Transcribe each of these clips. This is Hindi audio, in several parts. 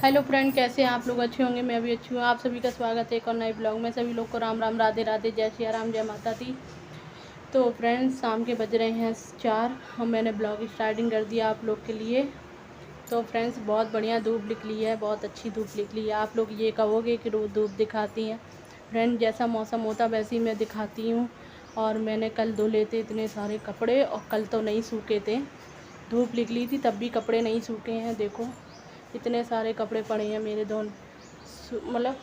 हेलो फ्रेंड, कैसे हैं आप लोग? अच्छे होंगे, मैं भी अच्छी हूँ। आप सभी का स्वागत है एक और नए ब्लॉग में। सभी लोग को राम राम, राधे राधे, जय श्री राम, जय माता दी। तो फ्रेंड्स, शाम के बज रहे हैं 4 और मैंने ब्लॉग स्टार्टिंग कर दिया आप लोग के लिए। तो फ्रेंड्स, बहुत बढ़िया धूप निकली है, बहुत अच्छी धूप निकली है। आप लोग ये कहोगे कि रोज़ धूप दिखाती हैं। फ्रेंड, जैसा मौसम होता वैसे ही मैं दिखाती हूँ। और मैंने कल धो लेते इतने सारे कपड़े, और कल तो नहीं सूखे थे, धूप निकली थी तब भी कपड़े नहीं सूखे हैं। देखो इतने सारे कपड़े पड़े हैं मेरे, मतलब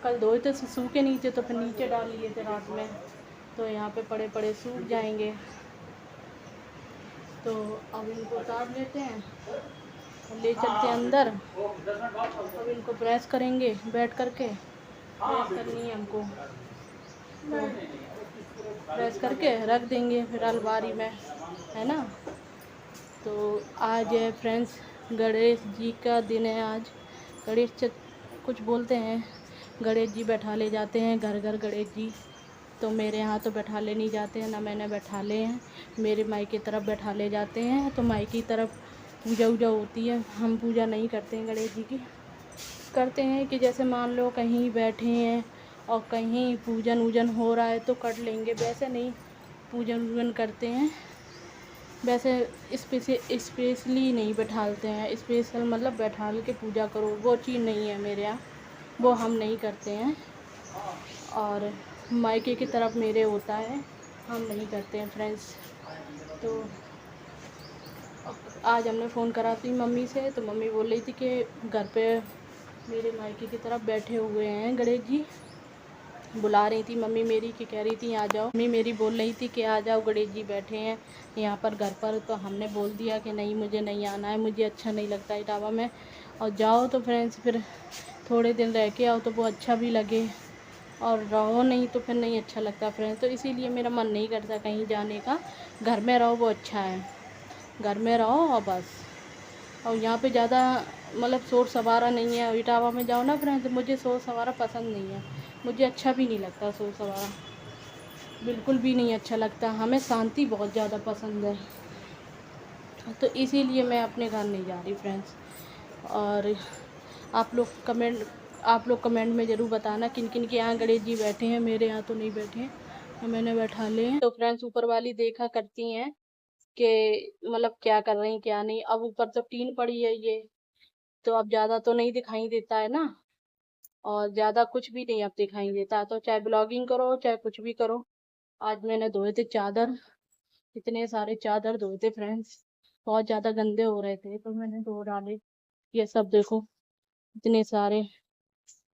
कल धोए थे, सूखे नहीं थे तो फिर नीचे डाल लिए थे रात में, तो यहाँ पे पड़े पड़े सूख जाएंगे। तो अब इनको उतार लेते हैं, ले चलते हैं अंदर। अब इनको प्रेस करेंगे बैठ करके, प्रेस करनी है हमको, तो प्रेस करके रख देंगे फिर अलमारी में, है ना। तो आज है फ्रेंड्स गणेश जी का दिन है आज। कुछ बोलते हैं, गणेश जी बैठा ले जाते हैं घर घर गणेश जी। तो मेरे यहाँ तो बैठा ले नहीं जाते हैं, ना मैंने बैठा ले हैं। मेरे माई की तरफ बैठा ले जाते हैं, तो माई की तरफ पूजा वूजा होती है। हम पूजा नहीं करते हैं गणेश जी की। करते हैं कि जैसे मान लो कहीं बैठे हैं और कहीं पूजन वूजन हो रहा है तो कर लेंगे, वैसे नहीं पूजन वूजन करते हैं। वैसे स्पेशली नहीं बैठालते हैं, स्पेशल मतलब बैठाल के पूजा करो, वो चीज़ नहीं है मेरे यहाँ, वो हम नहीं करते हैं। और मायके की तरफ मेरे होता है, हम नहीं करते हैं फ्रेंड्स। तो आज हमने फ़ोन करा थी मम्मी से, तो मम्मी बोल रही थी कि घर पे मेरे मायके की तरफ बैठे हुए हैं गणेश जी। बुला रही थी मम्मी मेरी, कि कह रही थी आ जाओ। मम्मी मेरी बोल रही थी कि आ जाओ, गणेश जी बैठे हैं यहाँ पर घर पर। तो हमने बोल दिया कि नहीं, मुझे नहीं आना है, मुझे अच्छा नहीं लगता इटावा में। और जाओ तो फ्रेंड्स फिर थोड़े दिन रह के आओ तो वो अच्छा भी लगे, और रहो नहीं तो फिर नहीं अच्छा लगता फ्रेंड्स। तो इसीलिए मेरा मन नहीं करता कहीं जाने का, घर में रहो वो अच्छा है, घर में रहो और बस। और यहाँ पे ज़्यादा मतलब शोर सवारा नहीं है। इटावा में जाओ ना फ्रेंड्स, मुझे शोर सवारा पसंद नहीं है, मुझे अच्छा भी नहीं लगता शोर सवारा, बिल्कुल भी नहीं अच्छा लगता। हमें शांति बहुत ज़्यादा पसंद है, तो इसीलिए मैं अपने घर नहीं जा रही फ्रेंड्स। और आप लोग कमेंट आप लोग कमेंट में ज़रूर बताना किन किन के यहाँ गणेश जी बैठे हैं। मेरे यहाँ तो नहीं बैठे हैं, तो मैंने बैठा ले हैं। तो फ्रेंड्स, ऊपर वाली देखा करती हैं कि मतलब क्या कर रही हैं क्या नहीं। अब ऊपर तो टीन पड़ी है ये, तो अब ज़्यादा तो नहीं दिखाई देता है ना, और ज़्यादा कुछ भी नहीं अब दिखाई देता। तो चाहे ब्लॉगिंग करो चाहे कुछ भी करो। आज मैंने धोए थे चादर, इतने सारे चादर धोए थे फ्रेंड्स, बहुत ज़्यादा गंदे हो रहे थे तो मैंने धो डाले। ये सब देखो इतने सारे।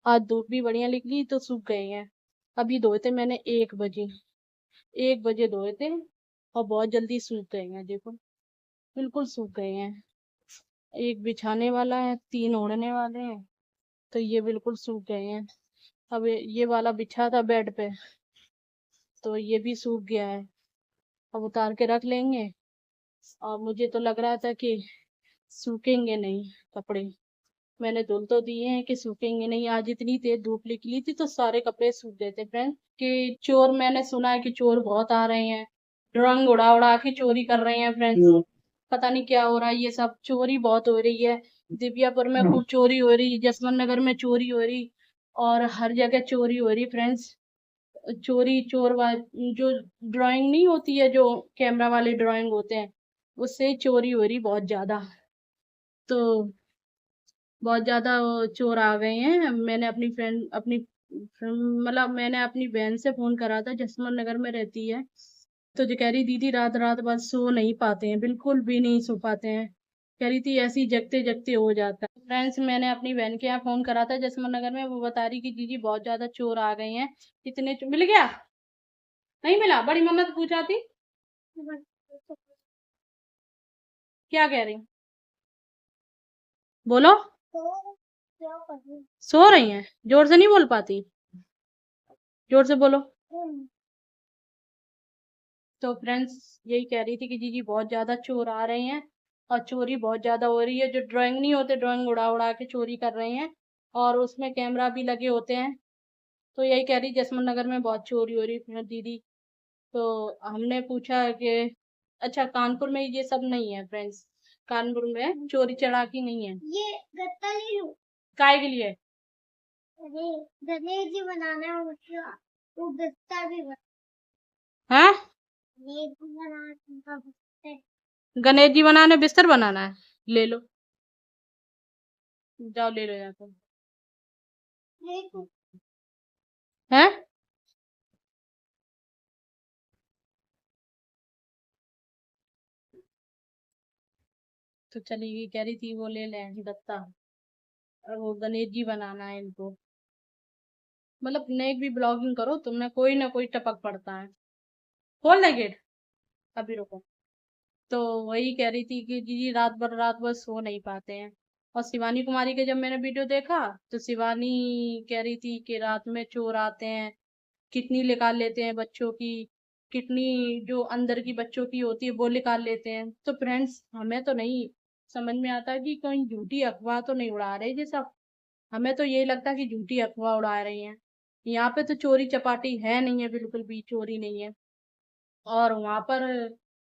आज धूप भी बढ़िया निकली तो सूख गए हैं। अभी धोए थे मैंने 1 बजे, 1 बजे धोए थे, और बहुत जल्दी सूख गए हैं। देखो बिल्कुल सूख गए हैं। एक बिछाने वाला है, 3 ओढ़ने वाले हैं, तो ये बिल्कुल सूख गए हैं। अब ये वाला बिछा था बेड पे, तो ये भी सूख गया है। अब उतार के रख लेंगे। और मुझे तो लग रहा था कि सूखेंगे नहीं कपड़े, मैंने धुल तो दिए हैं कि सूखेंगे नहीं। आज इतनी तेज धूप निकली थी तो सारे कपड़े सूख गए थे फ्रेंड। कि चोर, मैंने सुना है कि चोर बहुत आ रहे हैं, रंग उड़ा उड़ा के चोरी कर रहे हैं फ्रेंड्स। पता नहीं क्या हो रहा है, ये सब चोरी बहुत हो रही है। दिव्यापुर में खूब चोरी हो रही, जसवंत नगर में चोरी हो रही, और हर जगह चोरी हो रही फ्रेंड्स। चोरी जो ड्राइंग नहीं होती है, जो कैमरा वाले ड्राइंग होते हैं, उससे चोरी हो रही बहुत ज्यादा। तो बहुत ज़्यादा चोर आ गए हैं। मतलब मैंने अपनी बहन से फ़ोन करा था, जसवंत नगर में रहती है। तो जो कह रही दीदी रात रात बस सो नहीं पाते हैं, बिल्कुल भी नहीं सो पाते हैं। कह रही थी ऐसे ही जगते जगते हो जाता है। फ्रेंड्स, मैंने अपनी बहन के यहाँ फ़ोन करा था जसवंत नगर में, वो बता रही कि दीदी बहुत ज़्यादा चोर आ गए हैं। मिल गया? नहीं मिला? बड़ी मम्मा से पूछा थी, क्या कह रही? बोलो। सो रही हैं? जोर से नहीं बोल पाती, जोर से बोलो। तो फ्रेंड्स, यही कह रही थी कि जीजी बहुत ज़्यादा चोर आ रहे हैं, और चोरी बहुत ज़्यादा हो रही है। जो ड्राइंग नहीं होते, ड्राइंग उड़ा उड़ा के चोरी कर रहे हैं, और उसमें कैमरा भी लगे होते हैं। तो यही कह रही जसवंत नगर में बहुत चोरी हो रही है दीदी। तो हमने पूछा कि अच्छा, कानपुर में ये सब नहीं है फ्रेंड्स, कानपुर में चोरी चलाकी नहीं है। ये गत्ता ले लूं? काय के लिए? अरे गणेश जी बनाना है उसका, वो गत्ता भी हैं? गणेश जी बनाना उनका बिस्तर। गणेश जी बनाने बिस्तर बनाना है, ले लो, जाओ ले लो जाकर। देखो हैं? तो चली गई, कह रही थी वो ले लें गत्ता, और वो गणेश जी बनाना है इनको। मतलब नेक भी ब्लॉगिंग करो तुमने, कोई ना कोई टपक पड़ता है। खोल ले गेट, अभी रुको। तो वही कह रही थी कि दीदी रात भर सो नहीं पाते हैं। और शिवानी कुमारी के जब मैंने वीडियो देखा, तो शिवानी कह रही थी कि रात में चोर आते हैं, किडनी निकाल लेते हैं बच्चों की, किडनी जो अंदर की बच्चों की होती है वो निकाल लेते हैं। तो फ्रेंड्स, हमें तो नहीं समझ में आता कि कहीं झूठी अफवाह तो नहीं उड़ा रहे ये सब। हमें तो यही लगता है कि झूठी अफवाह उड़ा रही हैं। यहाँ पे तो चोरी चपाटी है नहीं है, बिल्कुल भी चोरी नहीं है। और वहां पर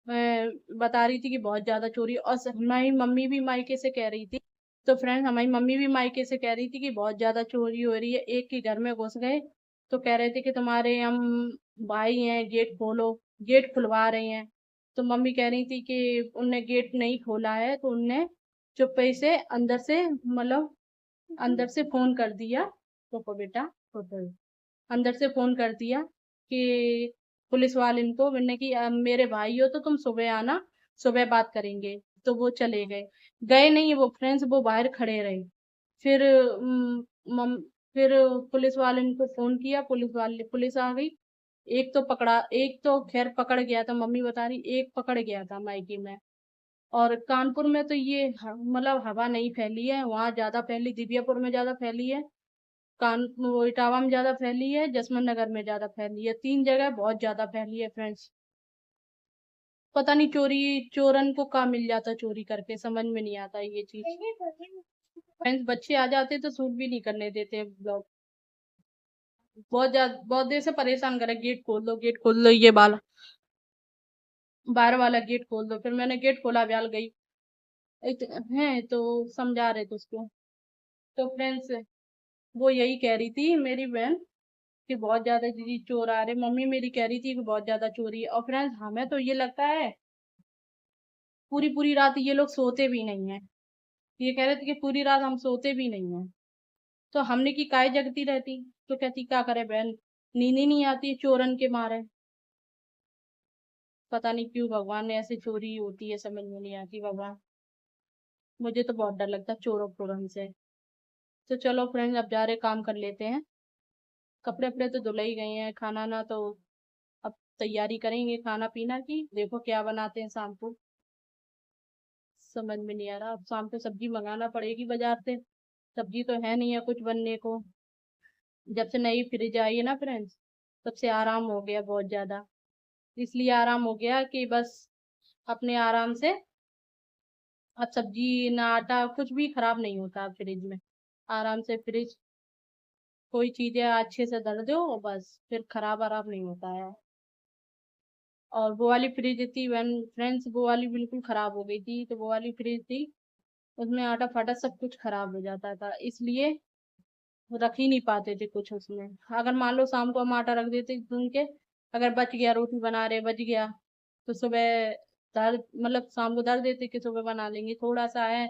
मैं बता रही थी कि बहुत ज्यादा चोरी, और हमारी मम्मी भी मायके से कह रही थी। तो फ्रेंड्स, हमारी मम्मी भी मायके से कह रही थी कि बहुत ज्यादा चोरी हो रही है। एक के घर में घुस गए तो कह रहे थे कि तुम्हारे हम भाई हैं, गेट खोलो, गेट खुलवा रहे हैं। तो मम्मी कह रही थी कि उनने गेट नहीं खोला है, तो उनने चुप्पे से अंदर से, मतलब अंदर से फोन कर दिया। रुको बेटा, रुको। अंदर से फोन कर दिया कि पुलिस वाले इनको, मैंने कि मेरे भाई हो तो तुम सुबह आना, सुबह बात करेंगे। तो वो चले गए, गए नहीं वो फ्रेंड्स, वो बाहर खड़े रहे। फिर फिर पुलिस वाले इनको फोन किया, पुलिस आ गई। एक तो पकड़ा, एक तो खैर पकड़ गया था, मम्मी बता रही एक पकड़ गया था मायके में। और कानपुर में तो ये मतलब हवा नहीं फैली है, वहां ज्यादा फैली, दिव्यापुर में ज्यादा फैली है, कान वो इटावा में ज्यादा फैली है, जसवंत नगर में ज्यादा फैली है, 3 जगह बहुत ज्यादा फैली है फ्रेंड्स। पता नहीं चोरी चोरन को कहाँ मिल जाता चोरी करके, समझ में नहीं आता ये चीज। फ्रेंड्स, बच्चे आ जाते तो शूट भी नहीं करने देते ब्लॉग। बहुत ज्यादा, बहुत देर से परेशान करे, गेट खोल दो, गेट खोल दो, ये बाल बाहर वाला गेट खोल दो। फिर मैंने गेट खोला, ब्याल गई एक है तो समझा रहे थे उसको। तो फ्रेंड्स, वो यही कह रही थी मेरी बहन कि बहुत ज्यादा दीदी चोर आ रहे, मम्मी मेरी कह रही थी कि बहुत ज्यादा चोरी है। और फ्रेंड्स, हमें तो ये लगता है पूरी पूरी रात ये लोग सोते भी नहीं है। ये कह रहे थे कि पूरी रात हम सोते भी नहीं है। तो हमने की काय जगती रहती। तो कहती क्या करे बहन, नींद ही नहीं आती चोरन के मारे। पता नहीं क्यों भगवान ने ऐसी चोरी होती है, समझ में नहीं आती भगवान। मुझे तो बहुत डर लगता है चोरों फोरन से। तो चलो फ्रेंड्स, अब जा रहे काम कर लेते हैं। कपड़े अपड़े तो धुल ही गए हैं, खाना ना तो अब तैयारी करेंगे खाना पीना की, देखो क्या बनाते हैं शाम को। समझ में नहीं आ रहा, अब शाम को सब्जी मंगाना पड़ेगी बाजार से। सब्जी तो है नहीं है कुछ बनने को। जब से नई फ्रिज आई है ना फ्रेंड्स, तब से आराम हो गया बहुत ज्यादा। इसलिए आराम हो गया कि बस अपने आराम से अब सब्जी ना आटा कुछ भी खराब नहीं होता अब फ्रिज में। आराम से फ्रिज, कोई चीजें अच्छे से धर दो और बस फिर खराब आराम नहीं होता है। और वो वाली फ्रिज थी वन फ्रेंड्स, वो वाली बिल्कुल खराब हो गई थी। तो वो वाली फ्रिज थी, उसमें आटा फाटा सब कुछ खराब हो जाता था, इसलिए रख ही नहीं पाते थे कुछ उसमें। अगर मान लो शाम को हम आटा रख देते भून के, अगर बच गया, रोटी बना रहे बच गया, तो सुबह धर मतलब शाम को धर देते कि सुबह बना लेंगे, थोड़ा सा है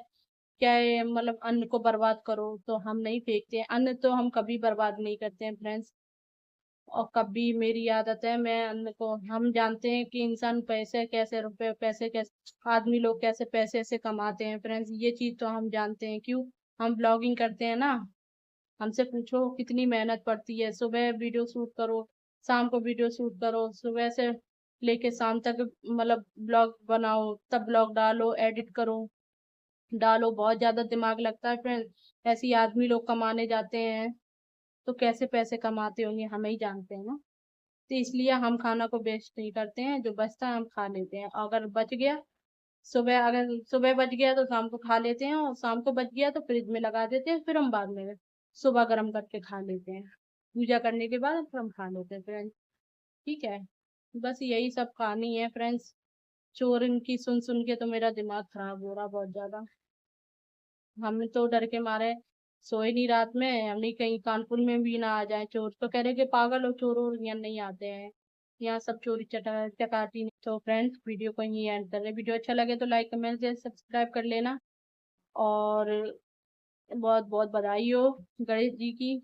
क्या है, मतलब अन्न को बर्बाद करो तो हम नहीं फेंकते हैं, अन्न तो हम कभी बर्बाद नहीं करते हैं फ्रेंड्स। और कभी मेरी आदत है, मैं अन्न को, हम जानते हैं कि इंसान पैसे कैसे, रुपए पैसे कैसे, आदमी लोग कैसे पैसे से कमाते हैं फ्रेंड्स, ये चीज तो हम जानते हैं। क्यों, हम ब्लॉगिंग करते हैं ना, हमसे पूछो कितनी मेहनत पड़ती है। सुबह वीडियो शूट करो, शाम को वीडियो शूट करो, सुबह से लेके शाम तक मतलब ब्लॉग बनाओ, तब ब्लॉग डालो, एडिट करो, डालो, बहुत ज्यादा दिमाग लगता है फ्रेंड। ऐसे ही आदमी लोग कमाने जाते हैं तो कैसे पैसे कमाते होंगे हम ही जानते हैं ना। तो इसलिए हम खाना को वेस्ट नहीं करते हैं, जो बचता है हम खा लेते हैं। अगर बच गया सुबह, अगर सुबह बच गया तो शाम को खा लेते हैं, और शाम को बच गया तो फ्रिज में लगा देते हैं, फिर हम बाद में सुबह गर्म करके खा लेते हैं। पूजा करने के बाद फिर हम खा लेते हैं फ्रेंड्स। ठीक है, बस यही सब कहानी है फ्रेंड्स। चोर इनकी सुन सुन के तो मेरा दिमाग खराब हो रहा बहुत ज्यादा। हम तो डर के मारे सोए नहीं रात में, हमने कहीं कानपुर में भी ना आ जाए चोर, तो कह रहे कि पागल हो, चोर और यहाँ नहीं आते हैं, यहाँ सब चोरी चकाती नहीं। तो फ्रेंड्स वीडियो को यहीं एंड कर रहे, वीडियो अच्छा लगे तो लाइक कमेंट शेयर सब्सक्राइब कर लेना। और बहुत बहुत बधाई हो गणेश जी की,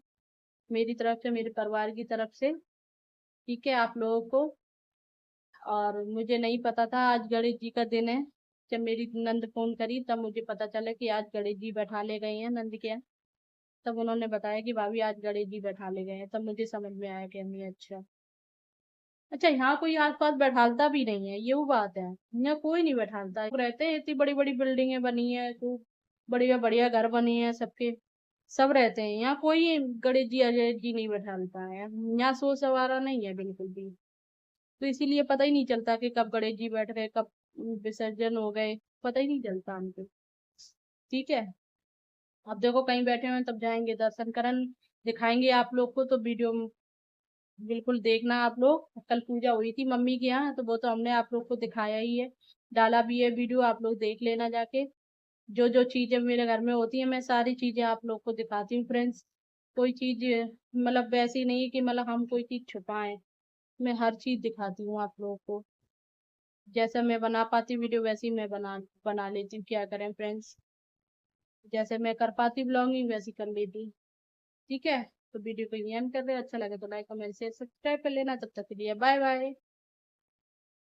मेरी तरफ से, मेरे परिवार की तरफ से, ठीक है आप लोगों को। और मुझे नहीं पता था आज गणेश जी का दिन है, जब मेरी नंद फोन करी तब मुझे पता चला कि आज गणेश जी बैठा ले गए हैं नंद के यहाँ। तब उन्होंने बताया कि भाभी आज गणेश जी बैठा ले गए हैं, तब मुझे समझ में आया कि अम्मी अच्छा। अच्छा यहाँ कोई आसपास बैठालता भी नहीं है, ये वो बात है, यहाँ कोई नहीं बैठालता है। रहते हैं, इतनी बड़ी बड़ी बिल्डिंगें बनी है, खूब बढ़िया बढ़िया घर बने हैं सबके, सब रहते हैं, यहाँ कोई गणेश जी अजय जी नहीं बैठालता है, यहाँ शोर सवारा नहीं है बिल्कुल भी। तो इसीलिए पता ही नहीं चलता कि कब गणेश जी बैठ गए, कब विसर्जन हो गए, पता ही नहीं चलता हमको। ठीक है, अब देखो कहीं बैठे हुए हैं तब जाएंगे दर्शन करन, दिखाएंगे आप लोग को, तो वीडियो बिल्कुल देखना आप लोग। कल पूजा हुई थी मम्मी के यहाँ, तो वो तो हमने आप लोग को दिखाया ही है, डाला भी है वीडियो, आप लोग देख लेना जाके। जो जो चीजें मेरे घर में होती है मैं सारी चीजें आप लोग को दिखाती हूँ फ्रेंड्स। कोई चीज मतलब वैसी नहीं है कि मतलब हम कोई चीज छुपाएं, मैं हर चीज दिखाती हूँ आप लोगों को। जैसा मैं बना पाती वीडियो वैसी मैं बना बना लेती हूँ, क्या करें फ्रेंड्स, जैसे मैं कर पाती ब्लॉगिंग वैसी कर लेती। ठीक है, तो वीडियो को एंड कर रहे हैं, अच्छा लगे तो लाइक कमेंट शेयर सब्सक्राइब कर लेना, तब तक के लिए बाय बाय।